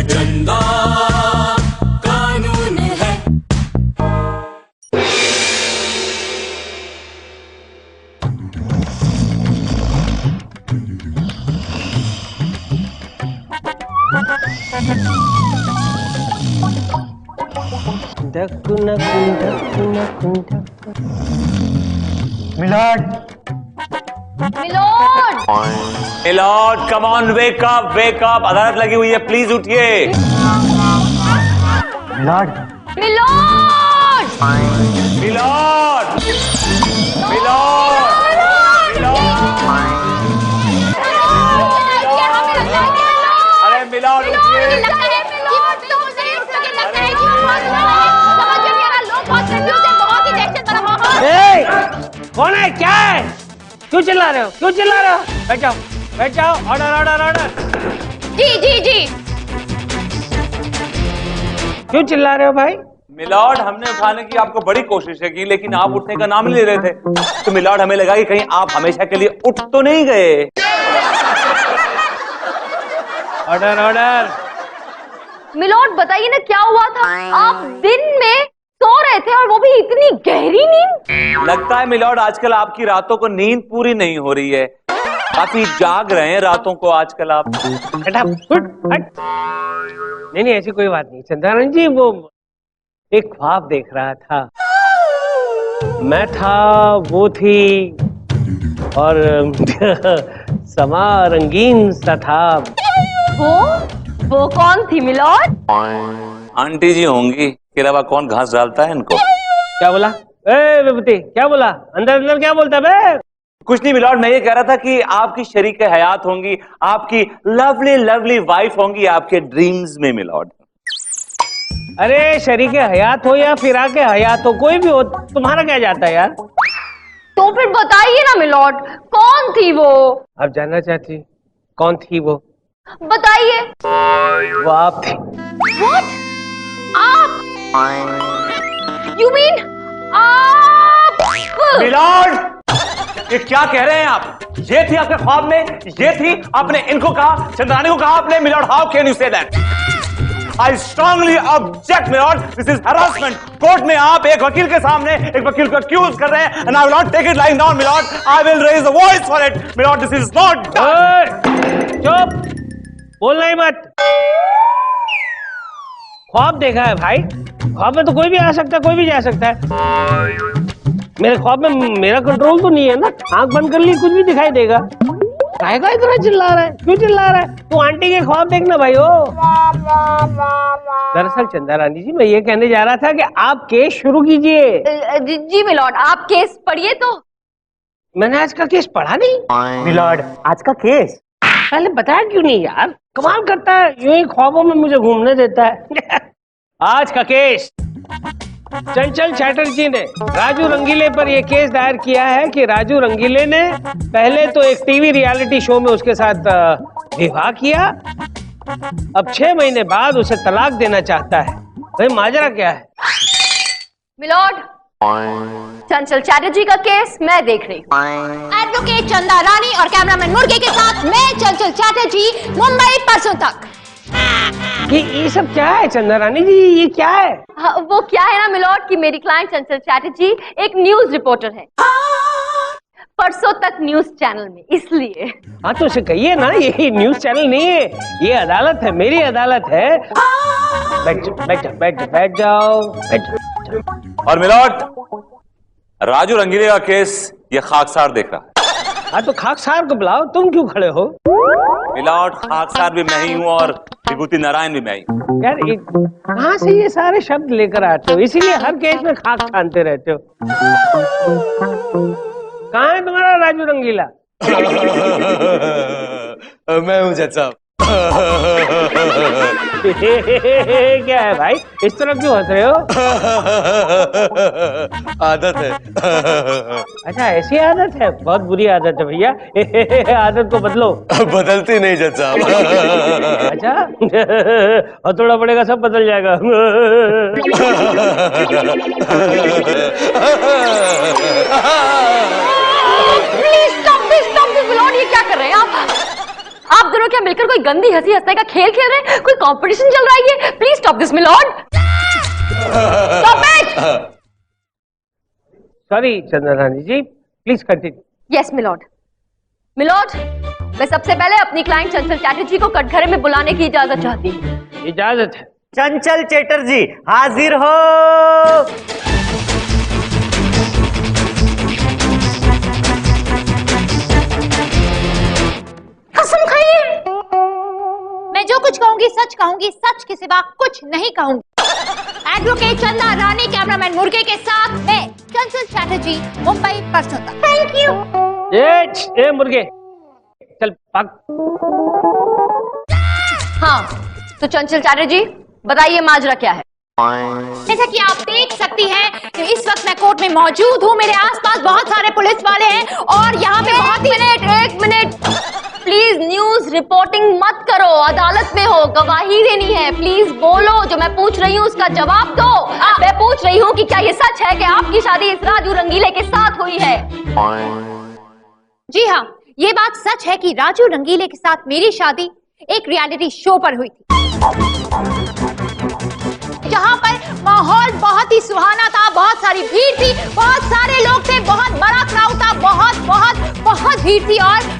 चंदा कानून है। Milord, milord, milord come on, wake up wake up, अदालत लगी हुई है, प्लीज उठिए। मिलॉर्ड, मिलोड, मिलॉर्ड मिलॉर्ड अरे मिलॉर्ड उठिए। कौन है, क्या है, क्यों चिल्ला रहे हो, क्यों चिल्ला रहे हो? बैठ जाओ, बैठ जाओ। Order order order. जी जी जी। क्यों चिल्ला रहे हो भाई? मिलॉर्ड हमने उठाने की आपको बड़ी कोशिश की, लेकिन आप उठने का नाम नहीं ले रहे थे, तो मिलॉर्ड हमें लगा कि कहीं आप हमेशा के लिए उठ तो नहीं गए। Order order. मिलोड बताइए ना क्या हुआ था? आप दिन में सो रहे थे और वो भी इतनी गहरी नींद। लगता है मिलॉर्ड आजकल आपकी रातों को नींद पूरी नहीं हो रही है, काफी जाग रहे हैं रातों को आजकल आप। हटा, हट। नहीं नहीं, ऐसी कोई बात नहीं चंद्रानंद जी, वो एक ख्वाब देख रहा था, मैं था, वो थी, और समा रंगीन सा था। वो कौन थी मिलोड? आंटी जी होंगी, के अलावा कौन घास डालता है इनको। क्या बोला? ए विभूति, क्या बोला? अंदर अंदर क्या बोलता बे? कुछ नहीं मिलॉर्ड, मैं ये कह रहा था कि आपकी शरीक हयात होंगी, आपकी लवली लवली वाइफ होंगी आपके ड्रीम्स में मिलॉर्ड। अरे शरीक हयात हो या फिरा के हयात हो, कोई भी हो, तुम्हारा क्या जाता है यार? तो फिर बताइए ना मिलोड, कौन थी वो? आप जानना चाहती कौन थी वो? बताइए। वो आप थी। What? आप? You mean आप? मिलॉर्ड, ये क्या कह रहे हैं आप? ये थी आपके ख्वाब में, ये थी, आपने इनको कहा, चंद्रानी को कहा आपने। Milord, how can you say that? I strongly object milord, this is harassment. Court में आप एक वकील के सामने एक वकील को अक्यूज कर रहे हैं, and I will not take it lying down milord, I will raise the voice for it milord, this is not done. चुप, बोलना ही मत। ख्वाब देखा है भाई, ख्वाब में तो कोई भी आ सकता है, कोई भी जा सकता है। मेरे ख्वाब में मेरा कंट्रोल तो नहीं है ना, आंख बंद कर ली कुछ भी दिखाई देगा। काहे का इतना चिल्ला रहा है, क्यों चिल्ला रहा है? तू आंटी के ख्वाब देखना भाई। ओ दरअसल चंदा रानी जी, मैं ये कहने जा रहा था कि आप केस शुरू कीजिए। जी मिलोड, आप केस पढ़िए तो। मैंने आज का केस पढ़ा नहीं। मिलॉर्ड, आज का केस पहले बताया क्यों नहीं यार? कमाल करता है, यूं ही ख्वाबों में मुझे घूमने देता है। आज का केस, चंचल चैटर्जी ने राजू रंगीले पर यह केस दायर किया है कि राजू रंगीले ने पहले तो एक टीवी रियलिटी शो में उसके साथ विवाह किया, अब 6 महीने बाद उसे तलाक देना चाहता है। भाई माजरा क्या है? मिलोड, चंचल चैटर्जी का केस मैं देख रही हूँ। एडवोकेट चंदा रानी और कैमरामैन मुर्गे के साथ मैं चंचल चैटर्जी, मुंबई परसों तक। ये सब क्या है चंदा रानी जी, ये क्या है? हाँ, वो क्या है ना मिलोड कि मेरी क्लाइंट चंचल चैटर्जी एक न्यूज रिपोर्टर है, परसों तक न्यूज चैनल में, इसलिए। हाँ तो उसे कहिए ना, ये न्यूज चैनल नहीं है, ये अदालत है, मेरी अदालत है। बैठ जाओ, बैठ जाओ, बैठ जाओ, बैठ जाओ, बैठ जाओ। और मिलॉर्ड, राजू रंगीले का केस ये खाकसार देख रहा है। हाँ तो खाकसार को बुलाओ, तुम क्यों खड़े हो? मिलॉर्ड, खाकसार भी मैं ही हूँ और विभूति नारायण भी मैं ही हूँ। यार कहाँ से ये सारे शब्द लेकर आते हो? इसीलिए हर केस में खाक छानते रहते हो। कहाँ है तुम्हारा राजू रंगीला? मैं हूँ जज साहब। क्या है भाई, इस तरह क्यों हंस रहे हो? आदत है। अच्छा ऐसी आदत है, बहुत बुरी आदत है भैया। आदत को बदलो। बदलती नहीं जज साहब। अच्छा हथौड़ा पड़ेगा सब बदल जाएगा। प्लीज स्टॉप दिस मिलोड, ये क्या कर रहे हैं आप? आप दोनों क्या मिलकर कोई गंदी हंसी हंसने का खेल खेल रहे हैं? कोई कंपटीशन चल रहा है ये? Please stop this milord, stop it. Sorry Chandrarani ji, please continue. Yes milord. Milord, मैं सबसे पहले अपनी क्लाइंट चंचल चैटर्जी को कटघरे में बुलाने की इजाजत चाहती हूँ। इजाजत है। चंचल चैटर्जी हाजिर हो। कसम खाइए, मैं जो कुछ कहूंगी सच के सिवा कुछ नहीं कहूंगी। एडवोकेट चंदा रानी, कैमरामैन मुर्गे के साथ मैं चंचल चैटर्जी, मुंबई परसों। Thank you. ए मुर्गे, चल भाग। हाँ, तो चंचल चैटर्जी बताइए माजरा क्या है? जैसा कि आप देख सकती हैं कि इस वक्त मैं कोर्ट में मौजूद हूँ। मेरे आसपास बहुत सारे पुलिस वाले हैं और यहाँ पे एक मिनट प्लीज न्यूज रिपोर्टिंग मत करो। अदालत में हो, गवाही देनी है। प्लीज बोलो, जो मैं पूछ रही हूँ उसका जवाब दो। मैं पूछ रही हूँ कि क्या ये सच है कि आपकी शादी इस राजू रंगीले के साथ हुई है? जी हाँ, ये बात सच है कि राजू रंगीले के साथ मेरी शादी एक रियलिटी शो पर हुई थी, जहाँ पर माहौल बहुत ही सुहाना था, बहुत सारी भीड़ थी, बहुत सारे लोग थे, बहुत बड़ा क्राउड था, बहुत बहुत बहुत भीड़ थी। और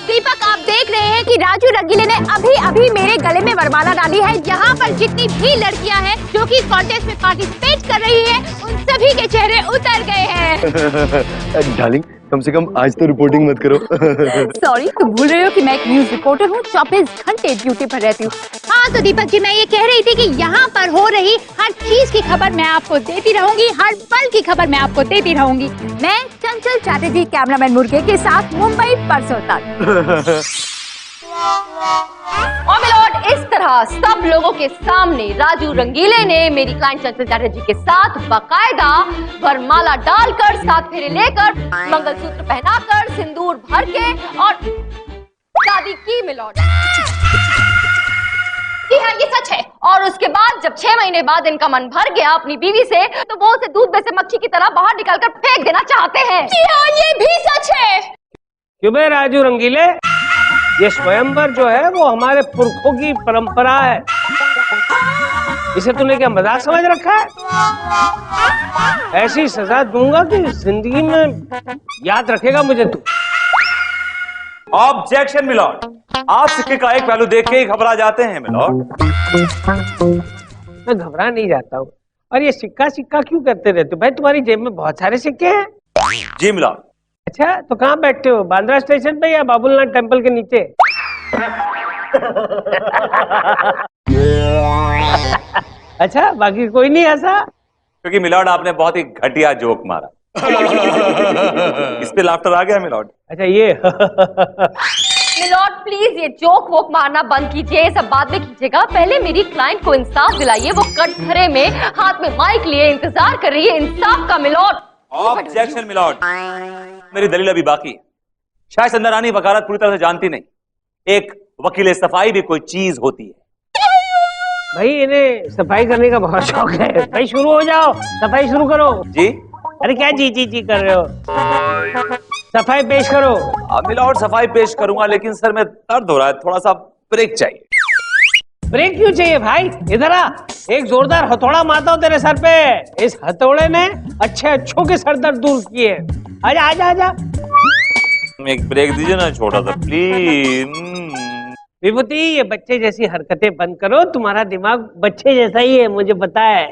दीपक, आप देख रहे हैं कि राजू रंगीले ने अभी अभी मेरे गले में वरमाला डाली है। यहाँ पर जितनी भी लड़कियाँ हैं जो कि कॉन्टेस्ट में पार्टिसिपेट कर रही हैं, उन सभी के चेहरे उतर गए हैं। डार्लिंग, कम से कम आज तो रिपोर्टिंग मत करो। सॉरी, तुम भूल रहे हो कि मैं एक न्यूज रिपोर्टर हूँ, 24 घंटे ड्यूटी पर रहती हूँ। हाँ तो दीपक जी, मैं ये कह रही थी कि यहाँ पर हो रही हर चीज की खबर मैं आपको देती रहूंगी, हर पल की खबर मैं आपको देती रहूंगी। मैं चंचल चैटर्जी, कैमरामैन मुर्गे के साथ, मुंबई परसों तक। और मिलॉर्ड, इस तरह सब लोगों के सामने राजू रंगीले ने मेरी क्लाइंट चंचल चैटर्जी के साथ बाकायदा वरमाला डालकर, 7 फेरे लेकर, मंगलसूत्र पहनाकर, सिंदूर भर के और शादी की मिलॉर्ड। जी हाँ, ये सच है। और उसके बाद जब 6 महीने बाद इनका मन भर गया अपनी बीवी से, तो वो उसे दूध में से मक्खी की तरह बाहर निकालकर फेंक देना चाहते हैं। जी हाँ, ये भी सच है। क्यों बे राजू रंगीले, ये स्वयंवर जो है वो हमारे पुरखों की परंपरा है। इसे तूने क्या मजाक समझ रखा है? ऐसी सजा दूंगा कि जिंदगी में याद रखेगा मुझे तू। ऑब्जेक्शन मिलॉर्ड, आप सिक्के का एक पहलू देख के ही घबरा जाते हैं मिलॉर्ड। मैं घबरा नहीं जाता हूँ। और ये सिक्का सिक्का क्यों करते रहते हो भाई? तुम्हारी जेब में बहुत सारे सिक्के हैं। जी मिलॉर्ड। अच्छा, तो कहाँ बैठते हो, बांद्रा स्टेशन पे या बाबुलनाथ टेम्पल के नीचे? अच्छा, बाकी कोई नहीं हंसा? क्योंकि मिलॉर्ड आपने बहुत ही घटिया जोक मारा। इस पे लाफ्टर आ गया मिलॉर्ड। अच्छा ये मिलॉर्ड प्लीज ये जोक वोक मारना बंद कीजिए, ये सब बाद में कीजिएगा। पहले मेरी क्लाइंट को इंसाफ दिलाइए। वो कटघरे में हाथ में माइक लिए इंतजार कर रही है इंसाफ का मिलॉर्ड। ऑब्जेक्शन मिलॉर्ड, मेरी दलील अभी बाकी है। शायद चंदा रानी वकालत पूरी तरह से जानती नहीं। एक वकील सफाई भी कोई चीज होती है। भाई इन्हें सफाई करने का बहुत शौक है। भाई शुरू हो जाओ, सफाई शुरू करो। जी अरे क्या जी जी जी कर रहे हो? सफाई पेश करो। मिलॉर्ड सफाई पेश करूंगा, लेकिन सर में दर्द हो रहा है, थोड़ा सा ब्रेक चाहिए। ब्रेक क्यों चाहिए भाई? इधर आ, एक जोरदार हथौड़ा मारता हूँ तेरे सर पे। इस हथौड़े ने अच्छे अच्छों के सर दर्द दूर किए। आजा आजा आजा। एक ब्रेक दीजिए ना छोटा सा प्लीज। विभूति, ये बच्चे जैसी हरकतें बंद करो, तुम्हारा दिमाग बच्चे जैसा ही है, मुझे पता है।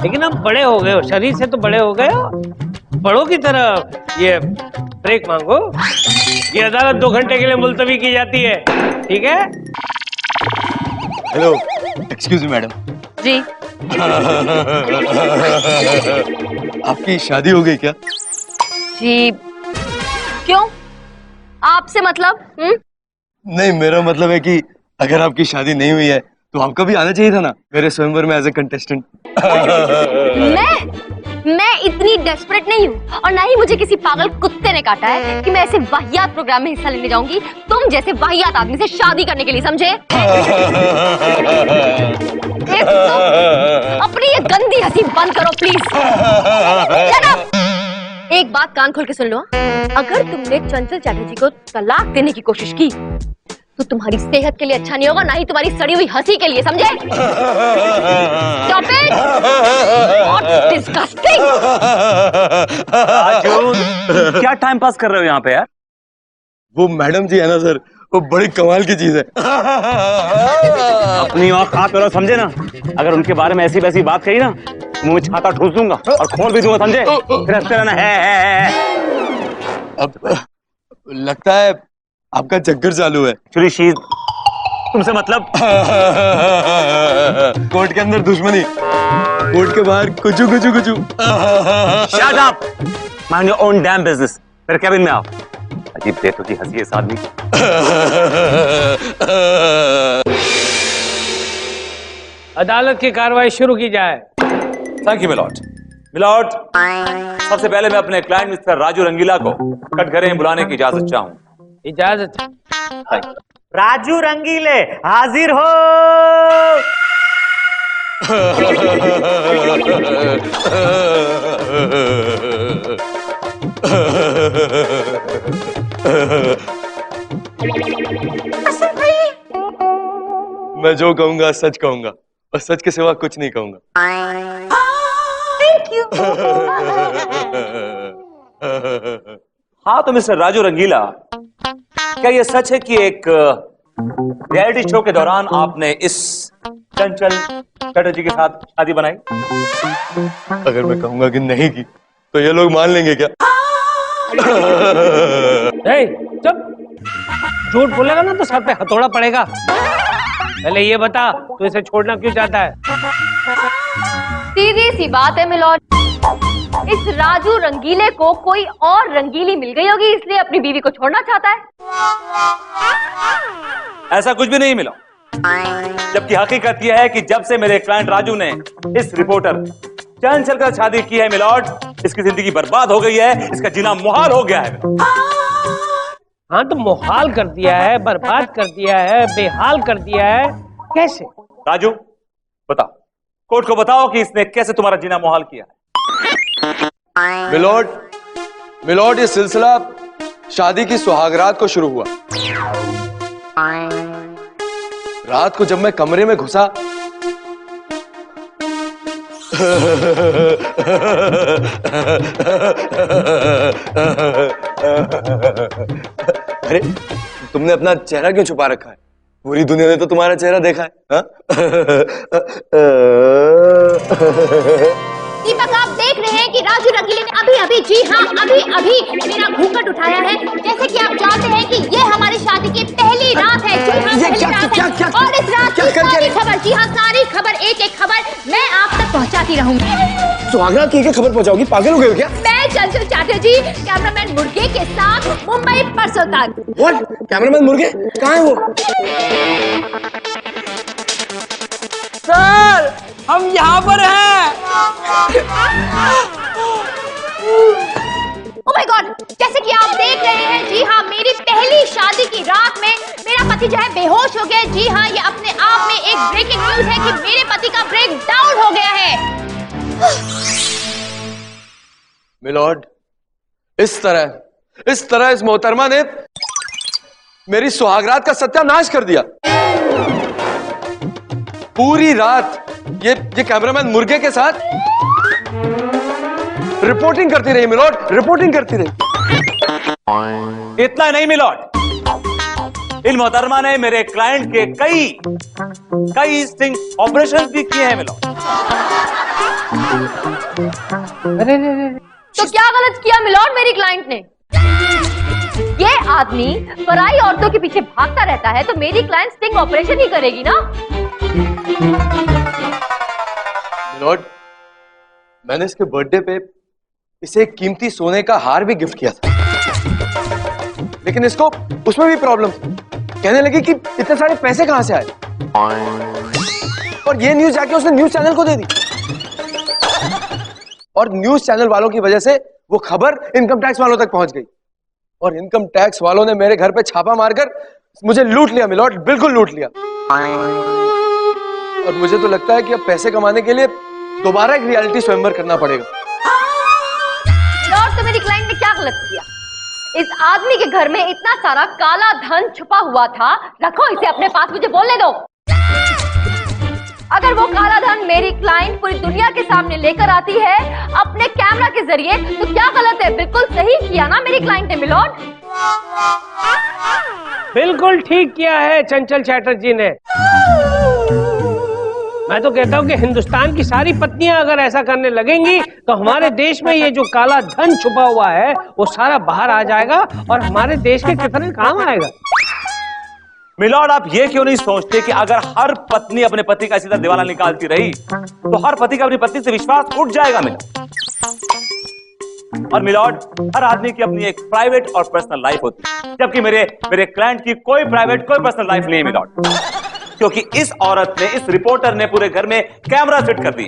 लेकिन अब बड़े हो गए हो, शरीर से तो बड़े हो गए हो, बड़ों की तरह ये ब्रेक मांगो। ये अदालत 2 घंटे के लिए मुलतवी की जाती है, ठीक है? Hello, excuse me madam. जी आपकी शादी हो गई क्या? जी, क्यों? आपसे मतलब? नहीं, मेरा मतलब है कि अगर आपकी शादी नहीं हुई है तो आपका भी आना चाहिए था ना मेरे स्वयंवर में एज ए कंटेस्टेंट। मैं इतनी डेस्परेट नहीं हूँ, और ना ही मुझे किसी पागल कुत्ते ने काटा है कि मैं ऐसे वाहियात प्रोग्राम में हिस्सा लेने जाऊंगी तुम जैसे वाहियात आदमी से शादी करने के लिए, समझे? अपनी ये गंदी हंसी बंद करो प्लीज। एक बात कान खोल के सुन लो, अगर तुमने चंचल चैटर्जी को तलाक देने की कोशिश की तो तुम्हारी सेहत के लिए अच्छा नहीं होगा, ना ही तुम्हारी सड़ी हुई हंसी के लिए, समझे? Stop it! What disgusting! क्या टाइम पास कर रहे हो यहाँ पे यार? वो मैडम जी है ना सर, वो बड़ी कमाल की चीज है। अपनी औकात करो, समझे ना? अगर उनके बारे में ऐसी वैसी बात कही ना, मुंह में छाता ठूस दूंगा और खोल भी दूंगा, समझे? फिर हंसते रहना है। अब लगता है आपका चक्कर चालू है। एक्चुअली शीज तुमसे मतलब कोर्ट के अंदर दुश्मनी, कोर्ट के बाहर कुचू कुचू कुचू। Shut up, mind your own damn business. मेरे कैबिन में आओ। अजीब बेतुकी की हंसी है इस आदमी की। अदालत की कार्रवाई शुरू की जाए। Thank you milord. मिलॉर्ड, सबसे पहले मैं अपने क्लाइंट मिस्टर राजू रंगीला को कटघरे में बुलाने की इजाजत चाहूँ। इजाजत। राजू रंगीले हाजिर हो। मैं जो कहूंगा सच कहूंगा और सच के सिवा कुछ नहीं कहूंगा। Thank you. हाँ तो मिस्टर राजू रंगीला, क्या ये सच है कि एक रियलिटी शो के दौरान आपने इस चंचल चटर्जी के साथ शादी बनाई? अगर मैं कहूंगा कि नहीं की तो ये लोग मान लेंगे क्या? चुप, झूठ बोलेगा ना तो सर पे हथौड़ा पड़ेगा। पहले ये बता, तू इसे छोड़ना क्यों चाहता है? सीधी सी बात है मिलॉर्ड, इस राजू रंगीले को कोई और रंगीली मिल गई होगी, इसलिए अपनी बीवी को छोड़ना चाहता है। ऐसा कुछ भी नहीं मिला, जबकि हकीकत यह है कि जब से मेरे क्लाइंट राजू ने इस रिपोर्टर चंचल का शादी की है मिलॉर्ड, इसकी जिंदगी बर्बाद हो गई है, इसका जीना मुहाल हो गया है। हाँ तो मुहाल कर दिया है, बर्बाद कर दिया है, बेहाल कर दिया है, कैसे? राजू बताओ, कोर्ट को बताओ कि इसने कैसे तुम्हारा जीना मुहाल किया है। मिलॉर्ड, ये सिलसिला शादी की सुहागरात को शुरू हुआ। रात को जब मैं कमरे में घुसा अरे तुमने अपना चेहरा क्यों छुपा रखा है? पूरी दुनिया ने तो तुम्हारा चेहरा देखा है। दीपक, आप देख रहे हैं कि राजू रंगीले ने अभी जी हाँ अभी मेरा घूंघट उठाया है। जैसे कि आप जानते हैं कि ये हमारी शादी की पहली रात है। जी हाँ, पहली रात है। और इस रात की सारी खबर, जी हाँ सारी खबर, एक खबर मैं आप तक पहुंचाती रहूंगी। सुहागरात की खबर पहुंचाओगी? पागल हो गए हो क्या? मैं चंचल चैटर्जी, कैमरामैन मुर्गे के साथ मुंबई परसों तक। व्हाट? कैमरामैन मुर्गे कहाँ है वो? सर, हम यहाँ पर हैं। ओह माय गॉड, जैसे कि आप देख रहे हैं, जी हाँ मेरी पहली शादी की रात में मेरा पति जो है बेहोश हो गया। जी हाँ, ये अपने आप में एक ब्रेकिंग न्यूज है कि मेरे पति का ब्रेक डाउन हो गया है। मिलॉर्ड, इस तरह इस मोहतरमा ने मेरी सुहागरात का सत्यानाश कर दिया। पूरी रात ये कैमरामैन मुर्गे के साथ रिपोर्टिंग करती रही मिलॉर्ड, रिपोर्टिंग करती रही। इतना नहीं मिलॉर्ड, इन मोहतरमा ने मेरे क्लाइंट के कई स्टिंग ऑपरेशंस भी किए हैं मिलॉर्ड। अरे तो क्या गलत किया मिलॉर्ड मेरी क्लाइंट ने? ये आदमी पराई औरतों के पीछे भागता रहता है तो मेरी क्लाइंट स्टिंग ऑपरेशन ही करेगी ना? मिलॉर्ड, मैंने इसके बर्थडे पे इसे एक कीमती सोने का हार भी गिफ्ट किया था, लेकिन इसको उसमें भी प्रॉब्लम थी। कहने लगी कि इतने सारे पैसे कहां से आए, और ये न्यूज जाके उसने न्यूज चैनल को दे दी, और न्यूज चैनल वालों की वजह से वो खबर इनकम टैक्स वालों तक पहुंच गई, और इनकम टैक्स वालों ने मेरे घर पे छापा मारकर मुझे लूट लिया मिलॉर्ड, बिल्कुल लूट लिया। और मुझे तो लगता है कि अब पैसे कमाने के लिए दोबारा एक रियलिटी स्वयंवर करना पड़ेगा। मिलॉर्ड, तो मेरी क्लाइंट ने क्या गलत किया? इस आदमी के घर में इतना सारा काला धन छुपा हुआ था, रखो इसे अपने पास, मुझे बोलने दो। अगर वो काला धन मेरी क्लाइंट पूरी दुनिया के सामने लेकर आती है अपने कैमरा के जरिए, तो क्या गलत है? बिल्कुल सही किया ना मेरी क्लाइंट ने मिलॉर्ड? बिल्कुल ठीक किया है चंचल चैटर्जी ने। मैं तो कहता हूँ कि हिंदुस्तान की सारी पत्नियां अगर ऐसा करने लगेंगी तो हमारे देश में ये जो काला धन छुपा हुआ है वो सारा बाहर आ जाएगा और हमारे देश के कितने काम आएगा। मिलॉर्ड, आप ये क्यों नहीं सोचते कि अगर हर पत्नी अपने पति का इसी तरह दिवाला निकालती रही तो हर पति का अपनी पत्नी से विश्वास उठ जाएगा मिलॉर्ड। और मिलॉर्ड, हर आदमी की अपनी एक प्राइवेट और पर्सनल लाइफ होती है, जबकि मेरे क्लाइंट की कोई प्राइवेट कोई पर्सनल लाइफ नहीं है मिलॉर्ड, क्योंकि इस औरत ने, इस रिपोर्टर ने पूरे घर में कैमरा फिट कर दिए,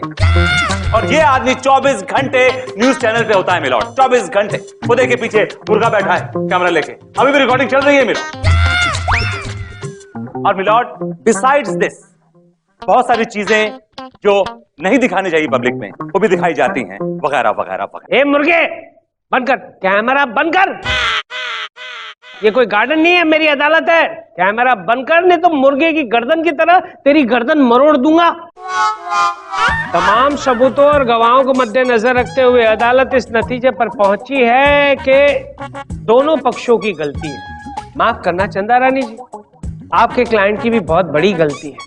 और ये आदमी 24 घंटे न्यूज चैनल पे होता है मिलॉर्ड, 24 घंटे। खुदे के पीछे मुर्गा बैठा है कैमरा लेके, अभी भी रिकॉर्डिंग चल रही है मिलॉर्ड। और मिलॉर्ड, बिसाइड्स दिस बहुत सारी चीजें जो नहीं दिखानी चाहिए पब्लिक में वो भी दिखाई जाती हैं, वगैरह वगैरह वगैरह। ए मुर्गे, बंद कर, कैमरा बंद कर। ये कोई गार्डन नहीं है, मेरी अदालत है। कैमरा बंद कर, नहीं तो मुर्गे की गर्दन की तरह तेरी गर्दन मरोड़ दूंगा। तमाम सबूतों और गवाहों को मद्देनजर रखते हुए अदालत इस नतीजे पर पहुंची है कि दोनों पक्षों की गलती है। माफ करना चंदा रानी जी, आपके क्लाइंट की भी बहुत बड़ी गलती है।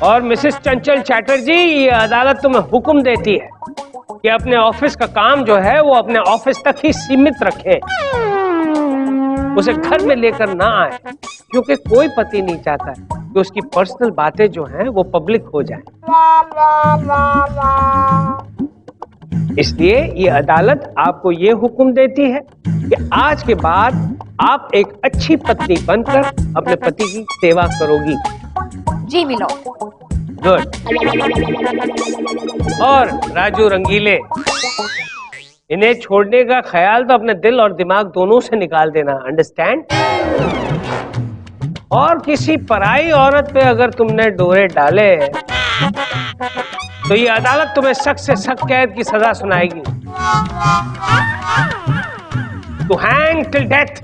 और मिसेस चंचल चैटर्जी, ये अदालत तुम्हें हुक्म देती है कि अपने ऑफिस का काम जो है वो अपने ऑफिस तक ही सीमित रखें, उसे घर में लेकर ना आए, क्योंकि कोई पति नहीं चाहता है कि उसकी पर्सनल बातें जो हैं वो पब्लिक हो जाएं। इसलिए ये अदालत आपको ये हुक्म देती है कि आज के बाद आप एक अच्छी पत्नी बनकर अपने पति की सेवा करोगी। जी मिलॉर्ड। गुड। और राजू रंगीले, इन्हें छोड़ने का ख्याल तो अपने दिल और दिमाग दोनों से निकाल देना, अंडरस्टैंड? और किसी पराई औरत पे अगर तुमने डोरे डाले तो ये अदालत तुम्हें सख्त से सख्त कैद की सजा सुनाएगी, to hang till death.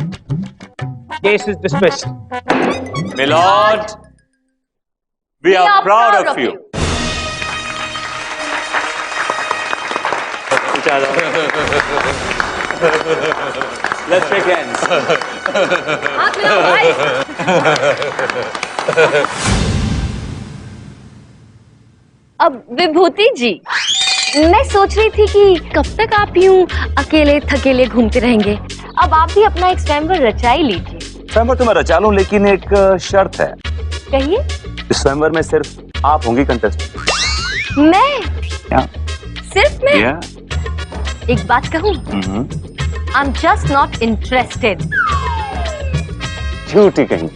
Case is dismissed. Milord, we are proud of you. Let's shake hands. हाथ मिलाओ भाई। अब विभूति जी, मैं सोच रही थी कि कब तक आप यूं अकेले थकेले घूमते रहेंगे, अब आप भी अपना एक स्वयंवर रचा ही लीजिए। स्वयंवर तो मैं रचा लूं, लेकिन एक शर्त है। कहिए। इस स्वयंवर में सिर्फ आप होंगी कंटेस्टेंट। मैं? क्या? सिर्फ मैं? Yeah. एक बात कहूं? I'm just not interested. झूठी कहीं।